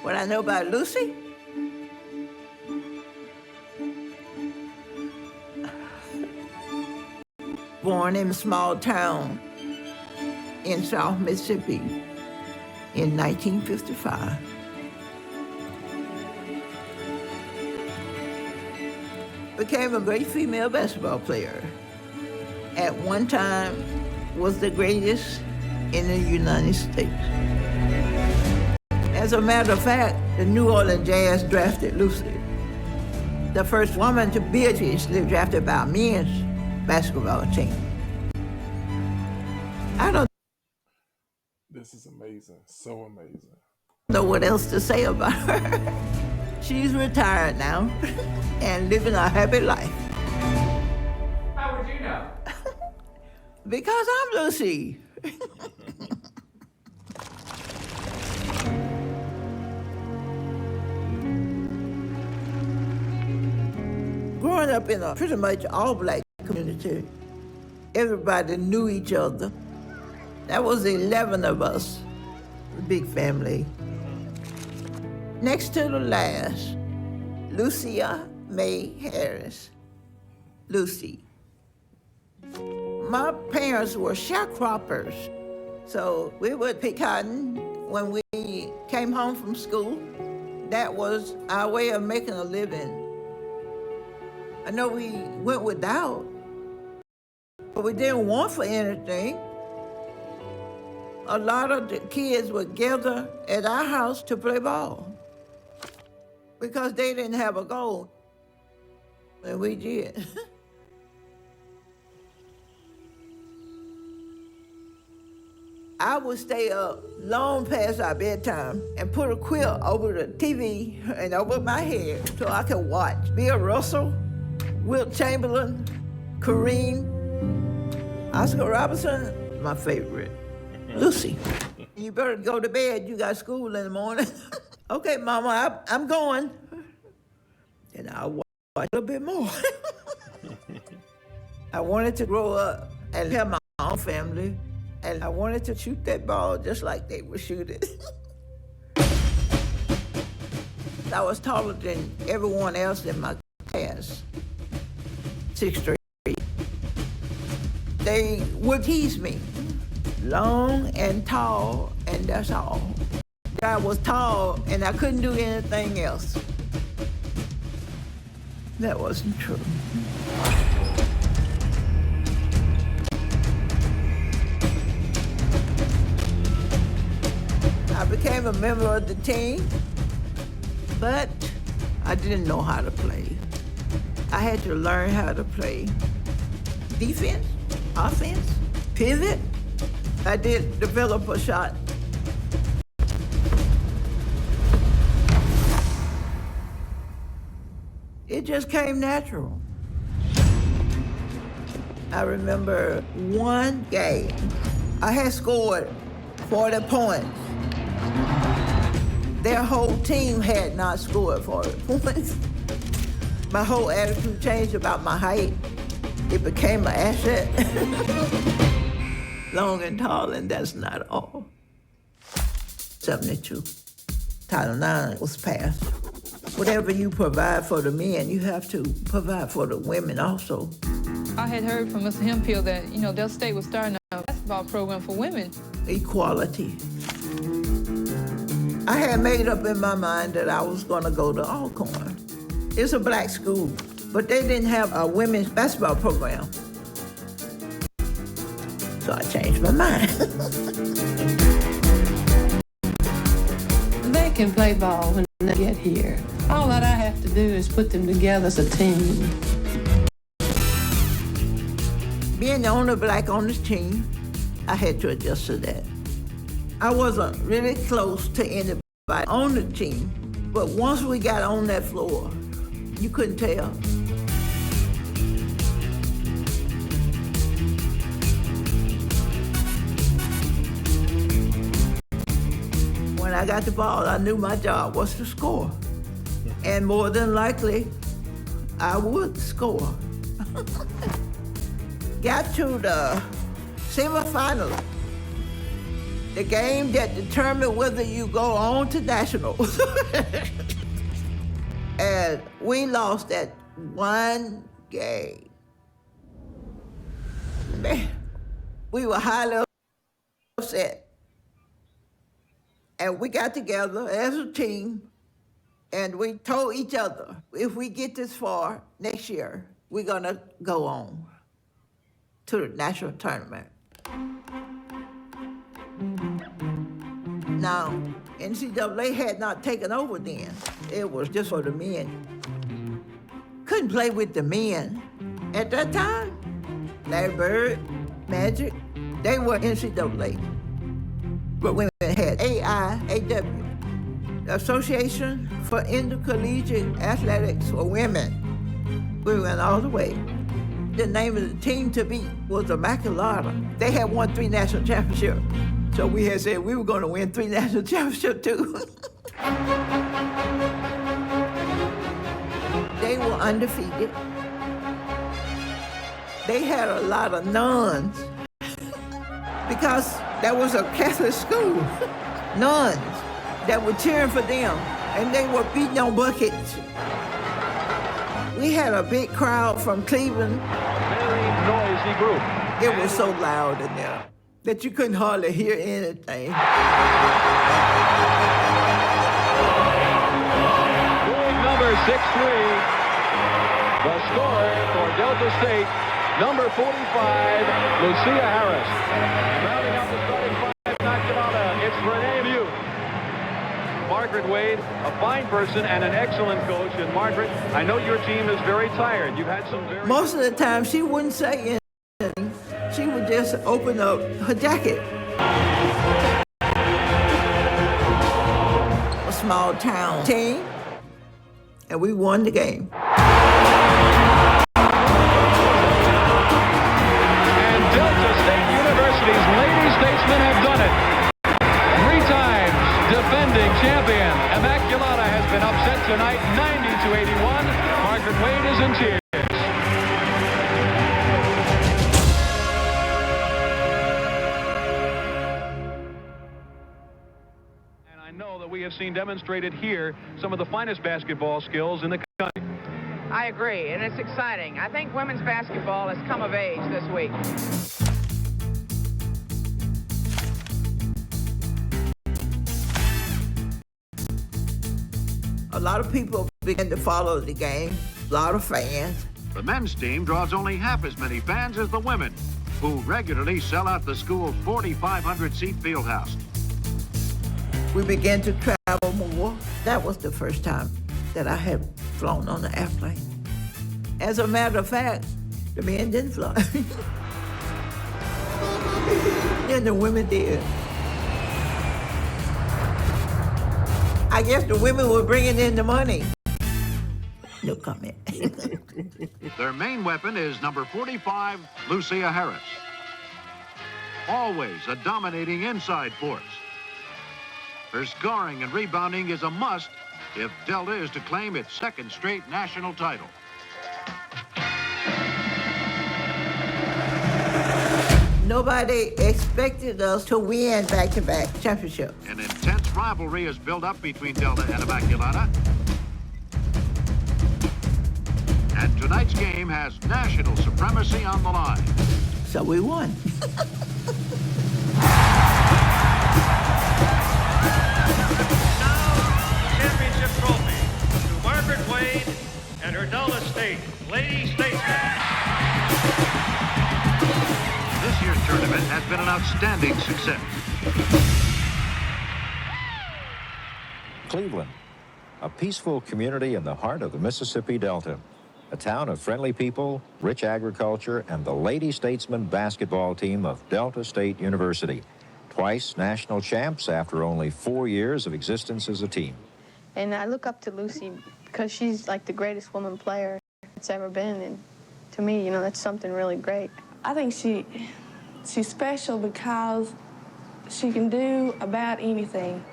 What I know about Lucy? Born in a small town in South Mississippi in 1955. Became a great female basketball player. At one time, was the greatest in the United States. As a matter of fact, the New Orleans Jazz drafted Lucy, the first woman to be officially drafted by a men's basketball team. I don't This is amazing. So amazing. know what else to say about her. She's retired now and living a happy life. How would you know? Because I'm Lucy. Growing up in a pretty much all-black community, everybody knew each other. There was 11 of us, a big family. Next to the last, Lucia May Harris, Lucy. My parents were sharecroppers, so we would pick cotton when we came home from school. That was our way of making a living. I know we went without, but we didn't want for anything. A lot of the kids would gather at our house to play ball because they didn't have a goal, and we did. I would stay up long past our bedtime and put a quilt over the TV and over my head so I could watch Bill Russell, Wilt Chamberlain, Kareem, Oscar Robertson, my favorite, Lucy. You better go to bed, you got school in the morning. Okay, Mama, I'm going. And I'll watch a little bit more. I wanted to grow up and have my own family, and I wanted to shoot that ball just like they would shoot it. I was taller than everyone else in my class, 6'3". They would tease me, long and tall, and that's all. I was tall and I couldn't do anything else. That wasn't true. I became a member of the team, but I didn't know how to play. I had to learn how to play defense, offense, pivot. I did develop a shot. It just came natural. I remember one game, I had scored 40 points. Their whole team had not scored 40 points. My whole attitude changed about my height. It became an asset. Long and tall, and that's not all. 72, Title IX was passed. Whatever you provide for the men, you have to provide for the women also. I had heard from Mr. Hemphill that, their state was starting a basketball program for women. Equality. I had made up in my mind that I was going to go to Alcorn. It's a black school, but they didn't have a women's basketball program. So I changed my mind. They can play ball when they get here. All that I have to do is put them together as a team. Being the only black on this team, I had to adjust to that. I wasn't really close to anybody on the team, but once we got on that floor, you couldn't tell. When I got the ball, I knew my job was to score. And more than likely, I would score. Got to the semifinal. The game that determined whether you go on to nationals. And we lost that one game. Man, we were highly upset. And we got together as a team, and we told each other, if we get this far next year, we're gonna go on to the national tournament. Now, NCAA had not taken over then. It was just for the men. Couldn't play with the men at that time. Larry Bird, Magic, they were NCAA. But women had AIAW, the Association for Intercollegiate Athletics for Women. We went all the way. The name of the team to beat was the Immaculata. They had won 3 national championships. So we had said we were going to win 3 national championships too. They were undefeated. They had a lot of nuns because that was a Catholic school. Nuns that were cheering for them, and they were beating on buckets. We had a big crowd from Cleveland. Very noisy group. It was so loud in there that you couldn't hardly hear anything. Big number 6'3". The scorer for Delta State, number 45, Lucia Harris. Rounding out the starting 5, Immaculata, it's Renee Mew. Margaret Wade, a fine person and an excellent coach. And Margaret, I know your team is very tired. You've had some very... Most of the time, she wouldn't say anything. She would just open up her jacket. A small town team, and we won the game. And Delta State University's Lady Statesmen have done it. 3 times defending champion. Immaculata has been upset tonight, 90-81. Margaret Wade is in tears. And I know that we have seen demonstrated here some of the finest basketball skills in the country. I agree, and it's exciting. I think women's basketball has come of age this week. A lot of people began to follow the game, a lot of fans. The men's team draws only half as many fans as the women, who regularly sell out the school's 4,500-seat field house. We began to travel more. That was the first time that I had flown on an airplane. As a matter of fact, the men didn't fly. And the women did. I guess the women were bringing in the money. No comment. Their main weapon is number 45, Lucia Harris. Always a dominating inside force. Her scoring and rebounding is a must if Delta is to claim its 2nd straight national title. Nobody expected us to win back-to-back championships. An intense rivalry is built up between Delta and Immaculata. And tonight's game has national supremacy on the line. So we won. Championship trophy to Margaret Wade and her Delta State Lady Statesmen. This year's tournament has been an outstanding success. Cleveland, a peaceful community in the heart of the Mississippi Delta. A town of friendly people, rich agriculture, and the Lady Statesmen basketball team of Delta State University. Twice national champs after only 4 years of existence as a team. And I look up to Lucy because she's like the greatest woman player that's ever been. And to me, you know, that's something really great. I think she's special because she can do about anything.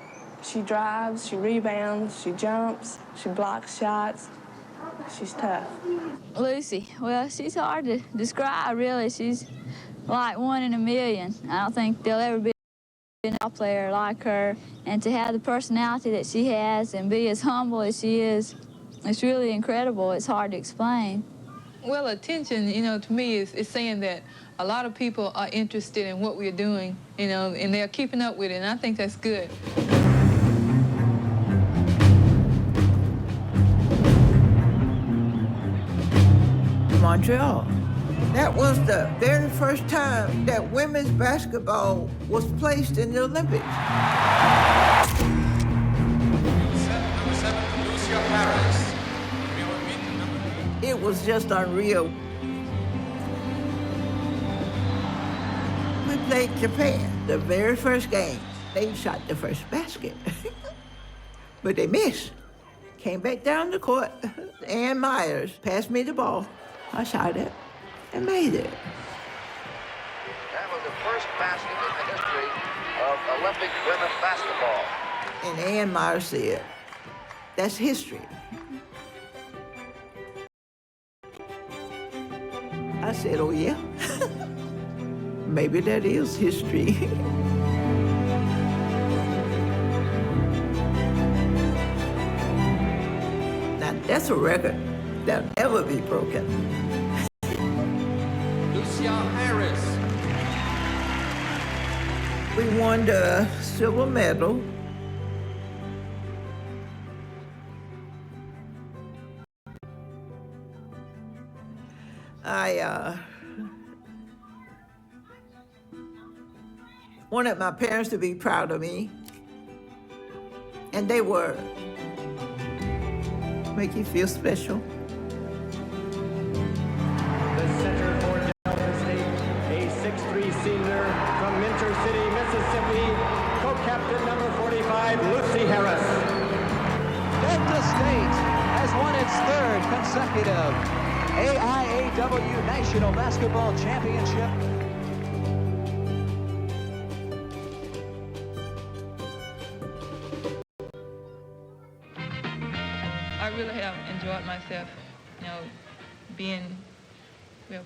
She drives, she rebounds, she jumps, she blocks shots. She's tough. Lucy, well, she's hard to describe, really. She's like 1 in a million. I don't think there'll ever be been a player like her, and to have the personality that she has and be as humble as she is, it's really incredible. It's hard to explain. Well, attention, to me is saying that a lot of people are interested in what we're doing, and they're keeping up with it, and I think that's good. Montreal. That was the very first time that women's basketball was placed in the Olympics. Number 7, Lucia Harris. It was just unreal. We played Japan, the very first game. They shot the first basket, but they missed. Came back down the court. Ann Myers passed me the ball. I shot it and made it. That was the first basket in the history of Olympic women's basketball. And Ann Myers said, that's history. I said, oh yeah? Maybe that is history. Now that's a record that'll never be broken. Lucia Harris. We won the silver medal. I wanted my parents to be proud of me, and they were. Make you feel special. The center for Delta State, a 6'3" senior from Minter City, Mississippi, co-captain number 45, Lucia Harris. Delta State has won its third consecutive AIAW National Basketball Championship. I really have enjoyed myself,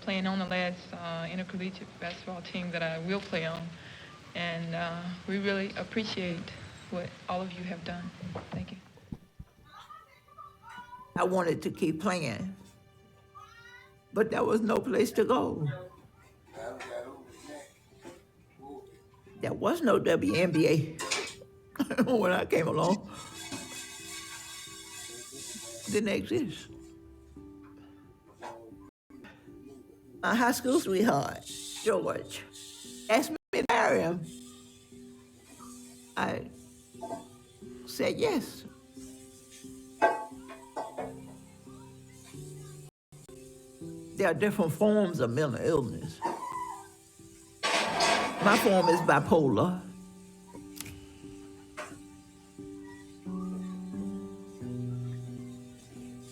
playing on the last intercollegiate basketball team that I will play on. And we really appreciate what all of you have done. Thank you. I wanted to keep playing, but there was no place to go. There was no WNBA when I came along. Didn't exist. My high school sweetheart, George, asked me to marry him. I said yes. There are different forms of mental illness. My form is bipolar.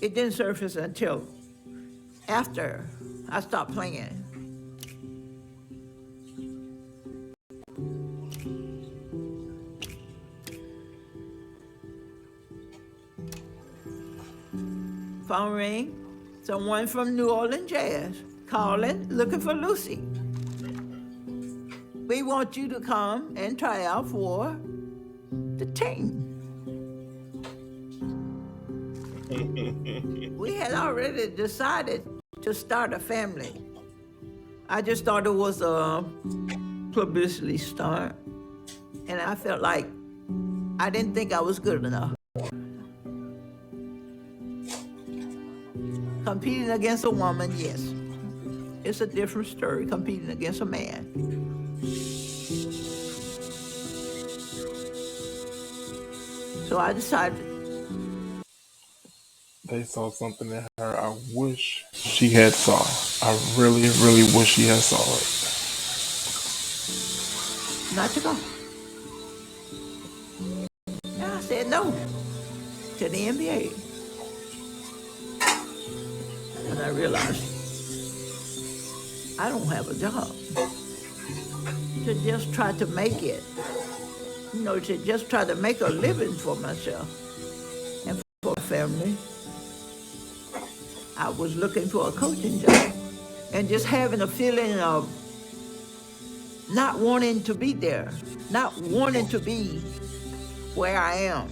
It didn't surface until after I stopped playing. Phone ring, someone from New Orleans Jazz calling, looking for Lucy. We want you to come and try out for the team. We had already decided to start a family. I just thought it was a publicity stunt, and I felt like I didn't think I was good enough. Competing against a woman, yes. It's a different story competing against a man. So I decided. They saw something in her I wish she had saw. I really, really wish she had saw it. Not to go. And I said no to the NBA. And I realized I don't have a job. To just try to make it, to just try to make a living for myself and for my family. I was looking for a coaching job and just having a feeling of not wanting to be there, not wanting to be where I am.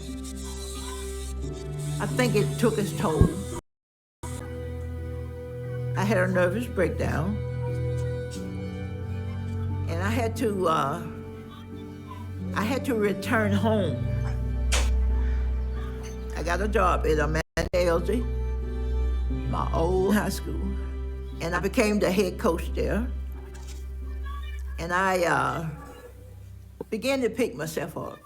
I think it took its toll. I had a nervous breakdown, and I had to return home. I got a job at Amanda Elsie, my old high school, and I became the head coach there. And I began to pick myself up.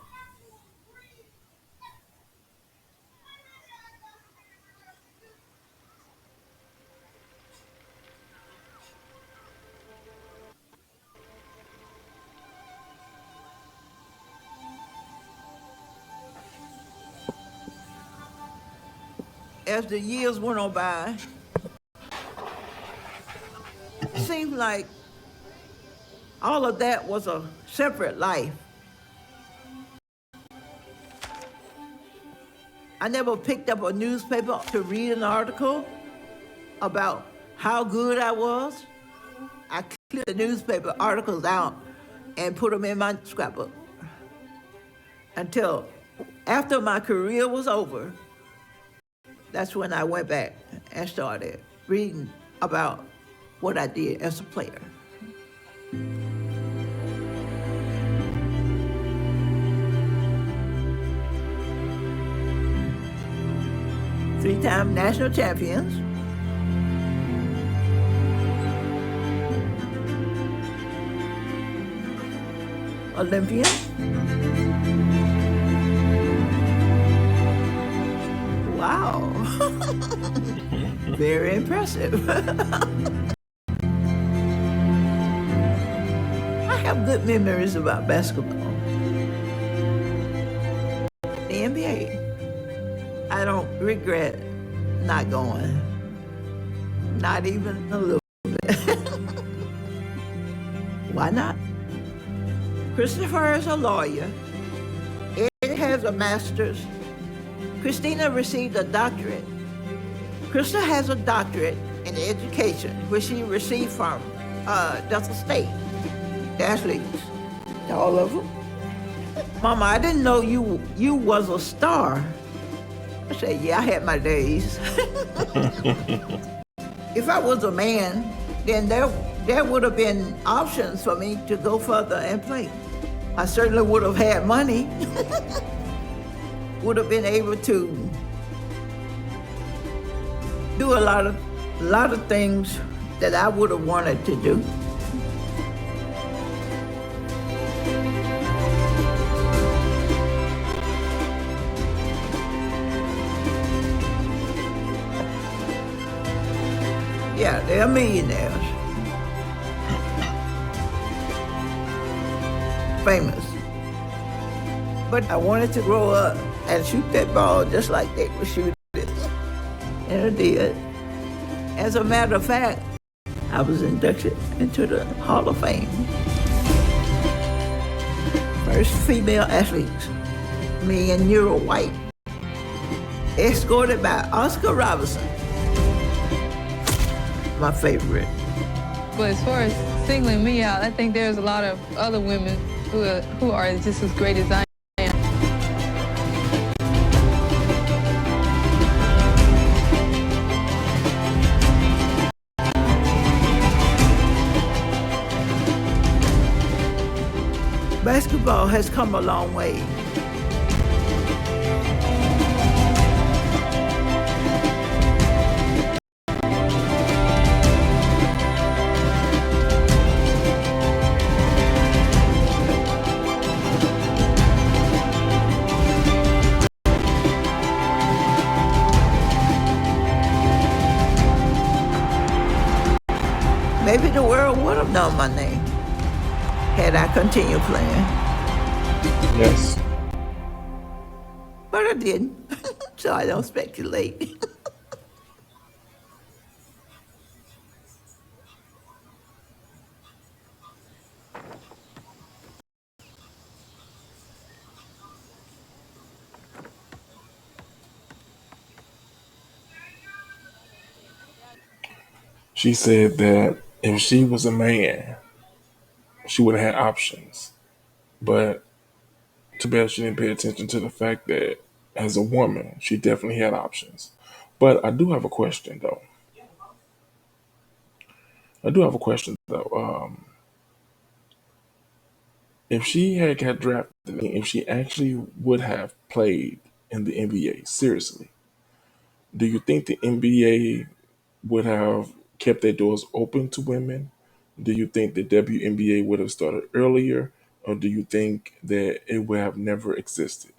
As the years went on by, it seemed like all of that was a separate life. I never picked up a newspaper to read an article about how good I was. I cleared the newspaper articles out and put them in my scrapbook until after my career was over. That's when I went back and started reading about what I did as a player. Three-time national champions. Olympian. Wow. Very impressive. I have good memories about basketball. The NBA. I don't regret not going. Not even a little bit. Why not? Christopher is a lawyer. Ed has a master's. Christina received a doctorate. Krista has a doctorate in education, which she received from Delta State. The athletes, all of them. Mama, I didn't know you was a star. I said, yeah, I had my days. If I was a man, then there would have been options for me to go further and play. I certainly would have had money. Would have been able to do a lot of things that I would have wanted to do. Yeah, they're millionaires. Famous. But I wanted to grow up and shoot that ball just like they would shoot it. And I did. As a matter of fact, I was inducted into the Hall of Fame. First female athletes, me and Euro White, escorted by Oscar Robinson. My favorite. But as far as singling me out, I think there's a lot of other women who are just as great as I am. Basketball has come a long way. Maybe the world would have known my name had I continued playing. Yes. But I didn't, so I don't speculate. She said that if she was a man, she would have had options. But too bad she didn't pay attention to the fact that as a woman, she definitely had options. But I do have a question though. If she had got drafted, if she actually would have played in the NBA, seriously, do you think the NBA would have kept their doors open to women? Do you think the WNBA would have started earlier? Or do you think that it would have never existed?